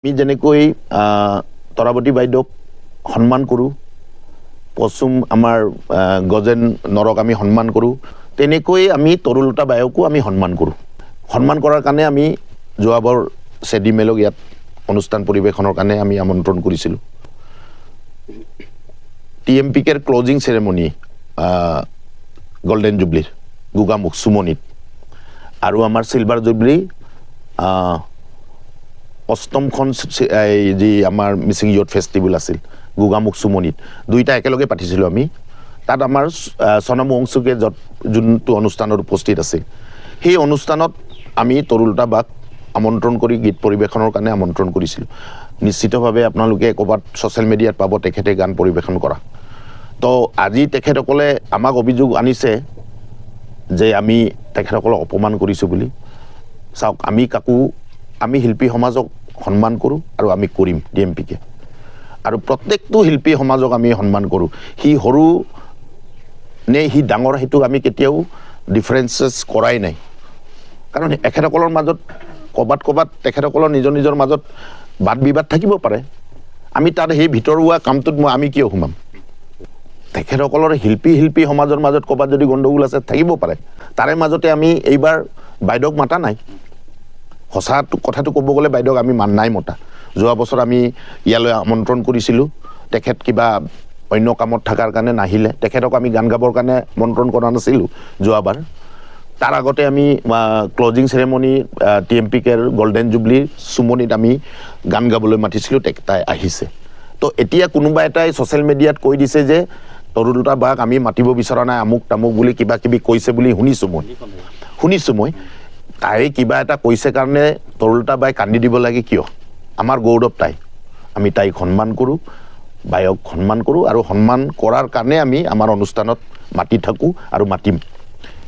আমি যেনেকৈ তৰাৱতী বাইদেউক সন্মান কৰোঁ, পশ্চিম আমাৰ গজেন নৰক আমি সন্মান কৰোঁ, তেনেকৈ আমি তৰুলতা বাইকো আমি সন্মান কৰোঁ। সন্মান কৰাৰ কাৰণে আমি যোৱাবাৰ চেডি মেলক ইয়াত অনুষ্ঠান পৰিৱেশনৰ কাৰণে আমি আমন্ত্ৰণ কৰিছিলোঁ। TMPKৰ ক্লজিং চেৰেমনি গল্ডেন জুবলিৰ গোগামুখ সুমনিত আৰু আমাৰ চিলভাৰ জুবলি অষ্টমখন যি আমাৰ মিচিং ইয়থ ফেষ্টিভেল আছিল গোগামুখ সুমনিত, দুইটা একেলগে পাতিছিলোঁ আমি। তাত আমাৰ সোণম ৱাংচুকে যোনটো অনুষ্ঠানত উপস্থিত আছিল, সেই অনুষ্ঠানত আমি তৰুলতা বাক আমন্ত্ৰণ কৰি গীত পৰিৱেশনৰ কাৰণে আমন্ত্ৰণ কৰিছিলোঁ। নিশ্চিতভাৱে আপোনালোকে ক'ৰবাত ছ'চিয়েল মিডিয়াত পাব তেখেতে গান পৰিৱেশন কৰা। তো আজি তেখেতসকলে আমাক অভিযোগ আনিছে যে আমি তেখেতসকলক অপমান কৰিছোঁ বুলি। চাওক, আমি শিল্পী সমাজক সন্মান কৰোঁ আৰু আমি কৰিম TMPকে, আৰু প্ৰত্যেকটো শিল্পী সমাজক আমি সন্মান কৰোঁ। সি সৰু নে সি ডাঙৰ সেইটো আমি কেতিয়াও ডিফাৰেঞ্চেছ কৰাই নাই, কাৰণ এখেতসকলৰ মাজত ক'ৰবাত তেখেতসকলৰ নিজৰ মাজত বাদ বিবাদ থাকিব পাৰে। আমি তাত সেই ভিতৰুৱা কামটোত আমি কিয় সোমাম? তেখেতসকলৰ শিল্পী সমাজৰ মাজত ক'ৰবাত যদি গণ্ডগোল আছে থাকিব পাৰে, তাৰে মাজতে আমি এইবাৰ বাইদেউক মাতা নাই। সঁচা কথাটো ক'ব গ'লে বাইদেউক আমি নাই মতা। যোৱা বছৰ আমি ইয়ালৈ আমন্ত্ৰণ কৰিছিলোঁ, তেখেত কিবা অন্য কামত থকাৰ কাৰণে নাহিলে। তেখেতক আমি গান গাবৰ কাৰণে আমন্ত্ৰণ কৰা নাছিলোঁ যোৱাবাৰ। তাৰ আগতে আমি ক্লজিং চেৰেমনি TMPKৰ গল্ডেন জুবলিৰ সুমনিত আমি গান গাবলৈ মাতিছিলোঁ, তাই আহিছে। তো এতিয়া কোনোবা এটাই ছ'চিয়েল মিডিয়াত কৈ দিছে যে তৰুলতা বাক আমি মাতিব বিচৰা নাই, আমুক তামুক বুলি কিবা কিবি কৈছে বুলি শুনিছোঁ মই। তাই কিবা এটা কৈছে কাৰণে তৰুলতা বাই কান্দি দিব লাগে কিয়? আমাৰ গৌৰৱ তাই, আমি তাইক সন্মান কৰোঁ, বায়ক সন্মান কৰোঁ, আৰু সন্মান কৰাৰ কাৰণে আমি আমাৰ অনুষ্ঠানত মাতি থাকোঁ আৰু মাতিম।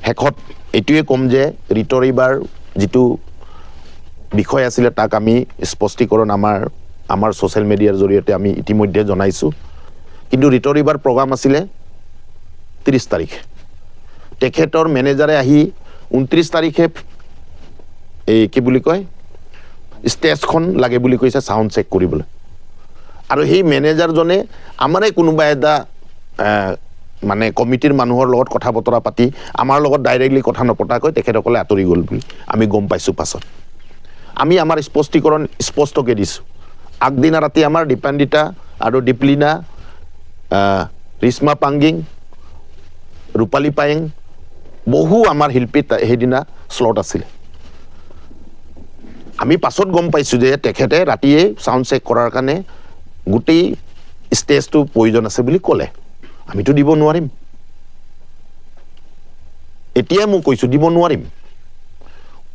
শেষত এইটোৱে ক'ম যে ঋতুৰ এইবাৰ যিটো বিষয় আছিলে তাক আমি স্পষ্টীকৰণ আমাৰ ছ'চিয়েল মিডিয়াৰ জৰিয়তে আমি ইতিমধ্যে জনাইছোঁ। কিন্তু ঋতুৰ এইবাৰ প্ৰগ্ৰাম আছিলে 30 তাৰিখে। তেখেতৰ মেনেজাৰে আহি 29 তাৰিখে এই কি বুলি কয় ষ্টেজখন লাগে বুলি কৈছে চাউণ্ড চেক কৰিবলৈ, আৰু সেই মেনেজাৰজনে আমাৰে কোনোবা এটা মানে কমিটিৰ মানুহৰ লগত কথা বতৰা পাতি আমাৰ লগত ডাইৰেক্টলি কথা নপতাকৈ তেখেতসকলে আঁতৰি গ'ল বুলি আমি গম পাইছোঁ পাছত। আমি আমাৰ স্পষ্টীকৰণ স্পষ্টকৈ দিছোঁ। আগদিনা ৰাতি আমাৰ দীপান্বিতা আৰু দীপলিনা, ৰিশ্মা পাংগিং, ৰূপালী পায়েং, বহু আমাৰ শিল্পী সেইদিনা শ্লট আছিলে। আমি পাছত গম পাইছোঁ যে তেখেতে ৰাতিয়ে চাউণ্ড চেক কৰাৰ কাৰণে গোটেই ষ্টেজটো প্ৰয়োজন আছে বুলি ক'লে। আমিতো দিব নোৱাৰিম, এতিয়াই মই কৈছোঁ দিব নোৱাৰিম,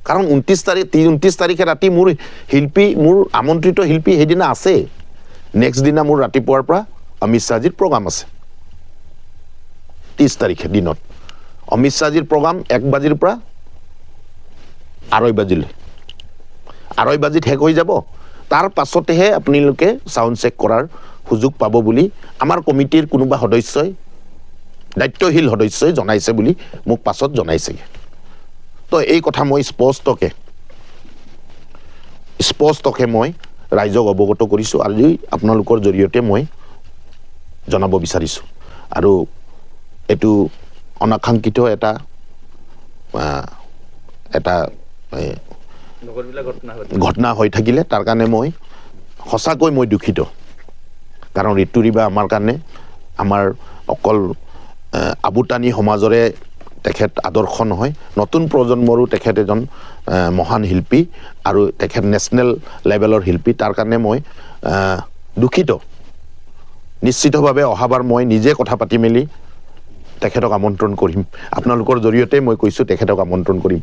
কাৰণ 29 তাৰিখে ৰাতি মোৰ আমন্ত্ৰিত শিল্পী সেইদিনা আছে। নেক্সট দিনা মোৰ ৰাতিপুৱাৰ পৰা অমিত শ্বাহজীৰ প্ৰগ্ৰাম আছে। 30 তাৰিখে দিনত অমিত শ্বাহজীৰ প্ৰগ্ৰাম 1 বাজিৰ পৰা 2:30 বাজিলৈ, 2:30 বাজিত শেষ হৈ যাব। তাৰ পাছতেহে আপোনালোকে চাউণ্ড চেক কৰাৰ সুযোগ পাব বুলি আমাৰ কমিটিৰ কোনোবা সদস্যই, দায়িত্বশীল সদস্যই জনাইছে বুলি মোক পাছত জনাইছেগৈ। তো এই কথা মই স্পষ্টকৈ মই ৰাইজক অৱগত কৰিছোঁ, আজি আপোনালোকৰ জৰিয়তে মই জনাব বিচাৰিছোঁ। আৰু এইটো অনাকাংক্ষিত এটা ঘটনা হৈ থাকিলে তাৰ কাৰণে মই সঁচাকৈ দুখিত। কাৰণ ঋতুৰিবা আমাৰ কাৰণে আমাৰ অকল আবুতানী সমাজৰে তেখেত আদৰ্শ নহয়, নতুন প্ৰজন্মৰো তেখেত এজন মহান শিল্পী আৰু তেখেত নেশ্যনেল লেভেলৰ শিল্পী। তাৰ কাৰণে মই দুখিত। নিশ্চিতভাৱে অহাবাৰ মই নিজে কথা পাতি মেলি তেখেতক আমন্ত্ৰণ কৰিম। আপোনালোকৰ জৰিয়তে মই কৈছোঁ তেখেতক আমন্ত্ৰণ কৰিম।